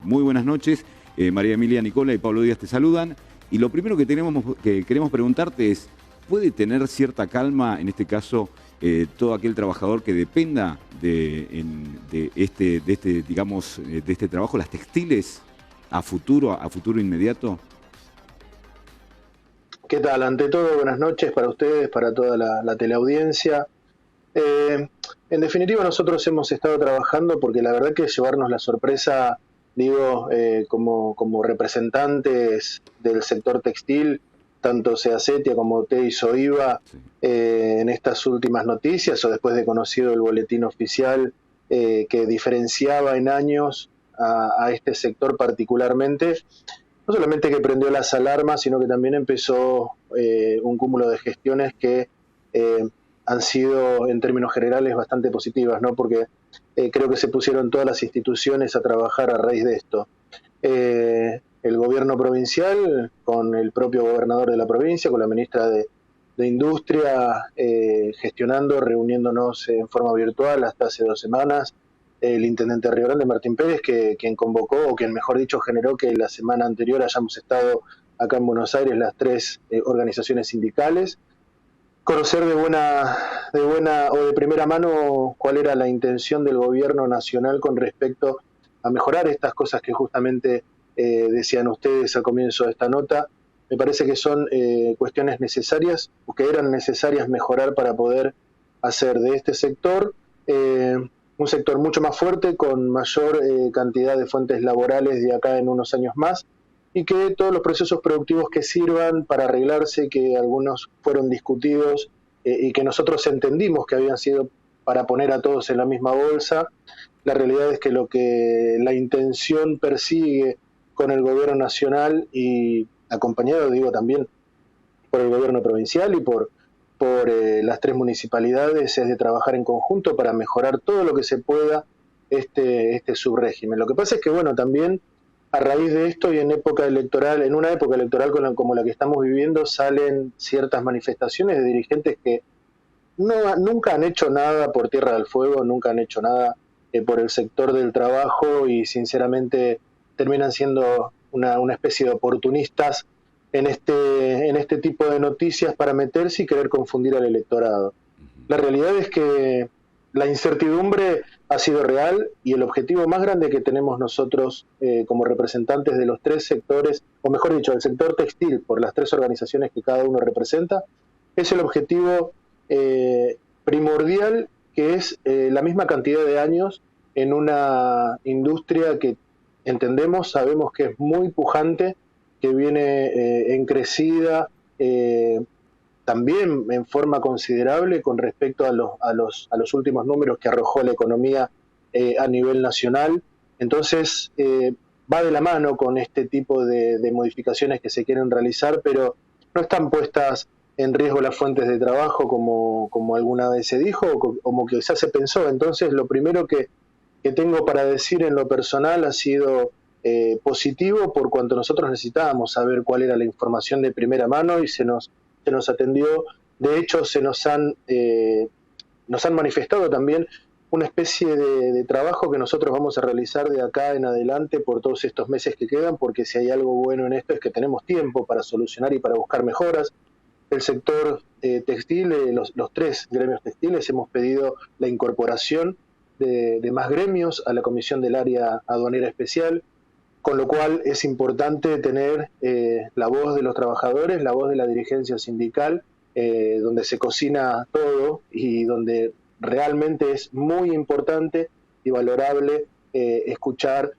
Muy buenas noches, María Emilia Nicola y Pablo Díaz te saludan. Y lo primero que queremos preguntarte es, ¿puede tener cierta calma, en este caso, todo aquel trabajador que dependa de este trabajo, las textiles, a futuro inmediato? ¿Qué tal? Ante todo, buenas noches para ustedes, para toda la teleaudiencia. En definitiva, nosotros hemos estado trabajando porque la verdad que llevarnos la sorpresa, como representantes del sector textil, tanto Seacetia como TEI Soiva, Sí. en estas últimas noticias o después de conocido el boletín oficial que diferenciaba en años a este sector particularmente, no solamente que prendió las alarmas, sino que también empezó un cúmulo de gestiones que eh, han sido en términos generales bastante positivas, ¿no? Porque creo que se pusieron todas las instituciones a trabajar a raíz de esto. El gobierno provincial, con el propio gobernador de la provincia, con la ministra de Industria, gestionando, reuniéndonos en forma virtual hasta hace 2 semanas, el intendente de Río Grande, Martín Pérez, quien convocó, o quien mejor dicho generó que la semana anterior hayamos estado acá en Buenos Aires las 3 organizaciones sindicales, conocer de primera mano cuál era la intención del gobierno nacional con respecto a mejorar estas cosas que justamente decían ustedes al comienzo de esta nota. Me parece que son cuestiones necesarias o que eran necesarias mejorar para poder hacer de este sector un sector mucho más fuerte, con mayor cantidad de fuentes laborales de acá en unos años más, y que todos los procesos productivos que sirvan para arreglarse, que algunos fueron discutidos y que nosotros entendimos que habían sido para poner a todos en la misma bolsa. La realidad es que lo que la intención persigue con el gobierno nacional y acompañado, digo, también por el gobierno provincial y por las 3 municipalidades, es de trabajar en conjunto para mejorar todo lo que se pueda este subrégimen. Lo que pasa es que, bueno, también a raíz de esto y en una época electoral como la que estamos viviendo, salen ciertas manifestaciones de dirigentes que nunca han hecho nada por Tierra del Fuego, nunca han hecho nada por el sector del trabajo, y sinceramente terminan siendo una especie de oportunistas en este tipo de noticias para meterse y querer confundir al electorado. La realidad es que la incertidumbre ha sido real, y el objetivo más grande que tenemos nosotros como representantes de los 3 sectores, o mejor dicho, del sector textil, por las 3 organizaciones que cada uno representa, es el objetivo primordial, que es la misma cantidad de años en una industria que entendemos, sabemos que es muy pujante, que viene en crecida, también en forma considerable con respecto a los últimos números que arrojó la economía a nivel nacional. Entonces, va de la mano con este tipo de modificaciones que se quieren realizar, pero no están puestas en riesgo las fuentes de trabajo como alguna vez se dijo, o como que ya se pensó. Entonces, lo primero que tengo para decir en lo personal ha sido positivo, por cuanto nosotros necesitábamos saber cuál era la información de primera mano, y se nos atendió. De hecho, nos han manifestado también una especie de trabajo que nosotros vamos a realizar de acá en adelante por todos estos meses que quedan, porque si hay algo bueno en esto es que tenemos tiempo para solucionar y para buscar mejoras. El sector textil, los 3 gremios textiles, hemos pedido la incorporación de más gremios a la Comisión del Área Aduanera Especial, con lo cual es importante tener la voz de los trabajadores, la voz de la dirigencia sindical, donde se cocina todo y donde realmente es muy importante y valorable escuchar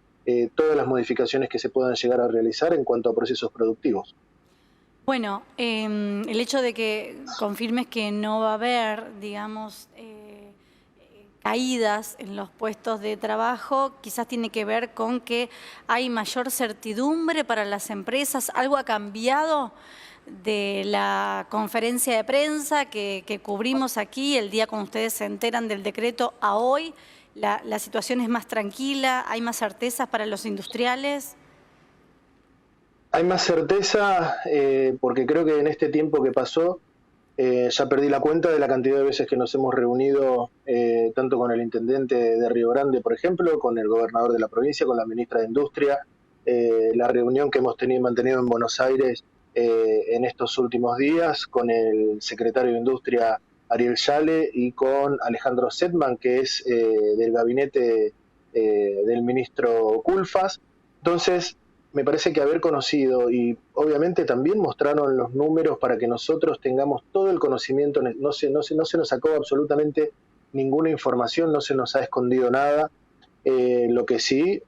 todas las modificaciones que se puedan llegar a realizar en cuanto a procesos productivos. Bueno, el hecho de que confirmes que no va a haber, digamos, caídas en los puestos de trabajo, quizás tiene que ver con que hay mayor certidumbre para las empresas. ¿Algo ha cambiado de la conferencia de prensa que cubrimos aquí el día cuando ustedes se enteran del decreto a hoy? ¿La situación es más tranquila? ¿Hay más certezas para los industriales? Hay más certeza porque creo que en este tiempo que pasó Ya perdí la cuenta de la cantidad de veces que nos hemos reunido, tanto con el intendente de Río Grande, por ejemplo, con el gobernador de la provincia, con la ministra de Industria, la reunión que hemos mantenido en Buenos Aires en estos últimos días, con el secretario de Industria Ariel Yale y con Alejandro Sedman, que es del gabinete del ministro Culfas. Entonces, me parece que haber conocido, y obviamente también mostraron los números para que nosotros tengamos todo el conocimiento, no se nos sacó absolutamente ninguna información, no se nos ha escondido nada. Lo que sí,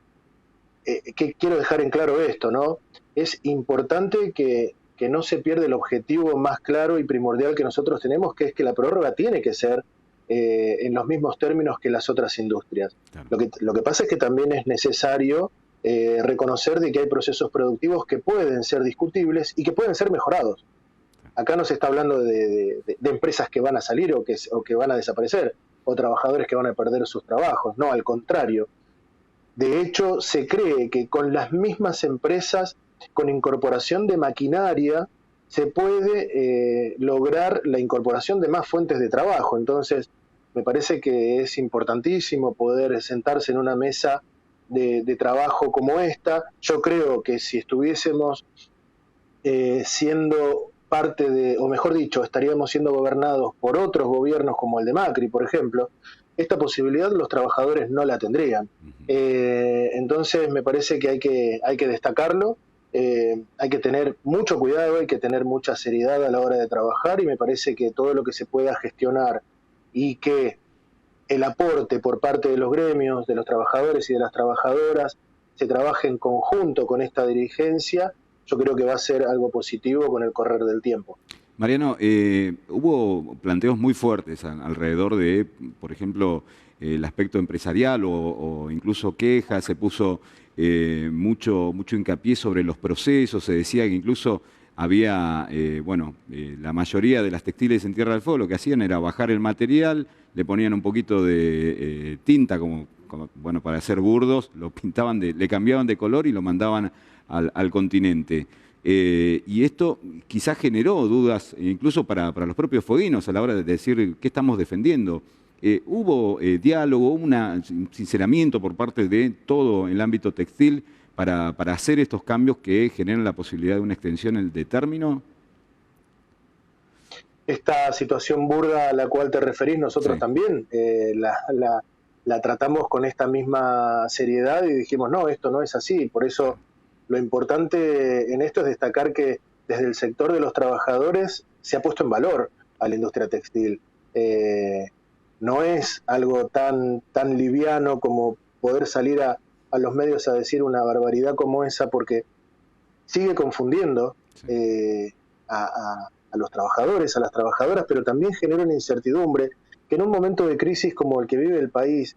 que quiero dejar en claro esto, ¿no? Es importante que no se pierda el objetivo más claro y primordial que nosotros tenemos, que es que la prórroga tiene que ser en los mismos términos que las otras industrias. Claro. Lo que pasa es que también es necesario reconocer de que hay procesos productivos que pueden ser discutibles y que pueden ser mejorados. Acá no se está hablando de empresas que van a salir o que van a desaparecer, o trabajadores que van a perder sus trabajos, no, al contrario. De hecho, se cree que con las mismas empresas, con incorporación de maquinaria, se puede lograr la incorporación de más fuentes de trabajo. Entonces, me parece que es importantísimo poder sentarse en una mesa de trabajo como esta. Yo creo que si estuviésemos siendo parte de, o mejor dicho, estaríamos siendo gobernados por otros gobiernos como el de Macri, por ejemplo, esta posibilidad los trabajadores no la tendrían. Entonces me parece que hay que destacarlo, hay que tener mucho cuidado, hay que tener mucha seriedad a la hora de trabajar, y me parece que todo lo que se pueda gestionar y que el aporte por parte de los gremios, de los trabajadores y de las trabajadoras, se trabaje en conjunto con esta dirigencia, yo creo que va a ser algo positivo con el correr del tiempo. Mariano, hubo planteos muy fuertes alrededor de, por ejemplo, el aspecto empresarial o incluso quejas, se puso mucho hincapié sobre los procesos, se decía que incluso había, la mayoría de las textiles en Tierra del Fuego lo que hacían era bajar el material, le ponían un poquito de tinta como para ser burdos, lo pintaban, le cambiaban de color y lo mandaban al continente. Y esto quizás generó dudas, incluso para los propios fueguinos a la hora de decir qué estamos defendiendo. ¿Hubo diálogo, un sinceramiento por parte de todo el ámbito textil para hacer estos cambios que generan la posibilidad de una extensión de término? Esta situación burda a la cual te referís, nosotros también la tratamos con esta misma seriedad y dijimos, no, esto no es así. Por eso lo importante en esto es destacar que desde el sector de los trabajadores se ha puesto en valor a la industria textil. No es algo tan liviano como poder salir a los medios a decir una barbaridad como esa, porque sigue confundiendo a los trabajadores, a las trabajadoras, pero también genera una incertidumbre que en un momento de crisis como el que vive el país,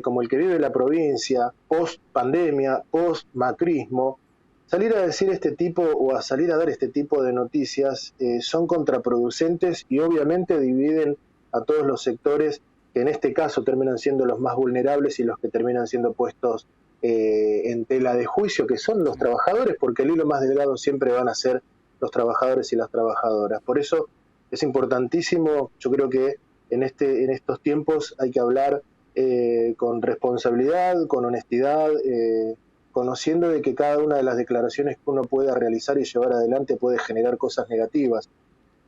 como el que vive la provincia, post pandemia, post macrismo, salir a decir este tipo o a salir a dar este tipo de noticias son contraproducentes y obviamente dividen a todos los sectores que en este caso terminan siendo los más vulnerables y los que terminan siendo puestos en tela de juicio, que son los trabajadores, porque el hilo más delgado siempre van a ser los trabajadores y las trabajadoras. Por eso es importantísimo, yo creo que en estos tiempos hay que hablar con responsabilidad, con honestidad, conociendo de que cada una de las declaraciones que uno pueda realizar y llevar adelante puede generar cosas negativas.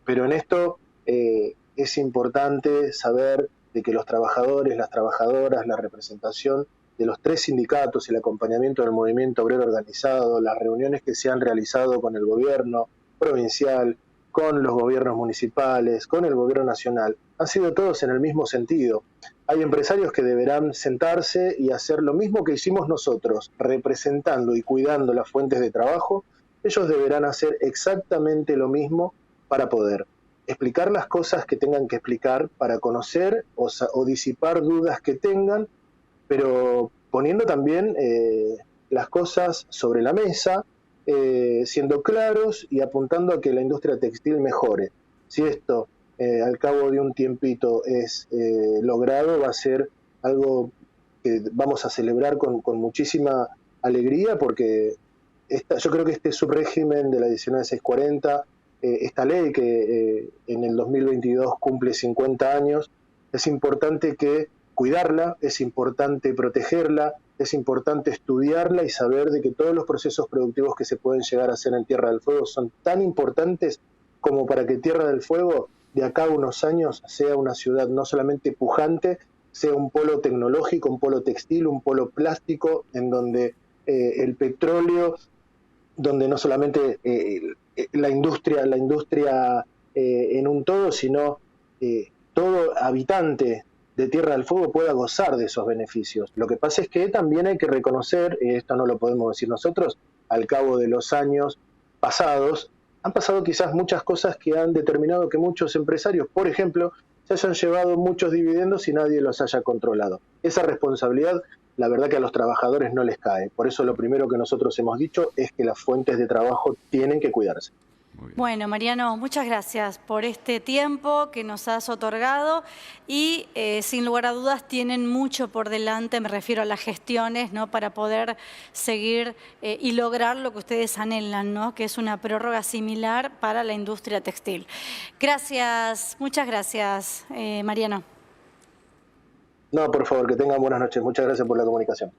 Pero en esto es importante saber de que los trabajadores, las trabajadoras, la representación de los tres sindicatos, el acompañamiento del movimiento obrero organizado, las reuniones que se han realizado con el gobierno provincial, con los gobiernos municipales, con el gobierno nacional, han sido todos en el mismo sentido. Hay empresarios que deberán sentarse y hacer lo mismo que hicimos nosotros, representando y cuidando las fuentes de trabajo. Ellos deberán hacer exactamente lo mismo para poder explicar las cosas que tengan que explicar, para conocer o disipar dudas que tengan, pero poniendo también las cosas sobre la mesa, siendo claros y apuntando a que la industria textil mejore. Si esto al cabo de un tiempito es logrado, va a ser algo que vamos a celebrar con muchísima alegría, porque yo creo que este subrégimen de la 19640 esta ley que en el 2022 cumple 50 años, es importante que cuidarla, es importante protegerla, es importante estudiarla y saber de que todos los procesos productivos que se pueden llegar a hacer en Tierra del Fuego son tan importantes como para que Tierra del Fuego de acá a unos años sea una ciudad no solamente pujante, sea un polo tecnológico, un polo textil, un polo plástico, en donde el petróleo, donde no solamente la industria en un todo, sino todo habitante de Tierra del Fuego pueda gozar de esos beneficios. Lo que pasa es que también hay que reconocer, esto no lo podemos decir nosotros, al cabo de los años pasados, han pasado quizás muchas cosas que han determinado que muchos empresarios, por ejemplo, se hayan llevado muchos dividendos y nadie los haya controlado. Esa responsabilidad, la verdad que a los trabajadores no les cae. Por eso lo primero que nosotros hemos dicho es que las fuentes de trabajo tienen que cuidarse. Bueno, Mariano, muchas gracias por este tiempo que nos has otorgado y sin lugar a dudas tienen mucho por delante, me refiero a las gestiones, ¿no? Para poder seguir y lograr lo que ustedes anhelan, ¿no? Que es una prórroga similar para la industria textil. Gracias, muchas gracias, Mariano. No, por favor, que tengan buenas noches. Muchas gracias por la comunicación.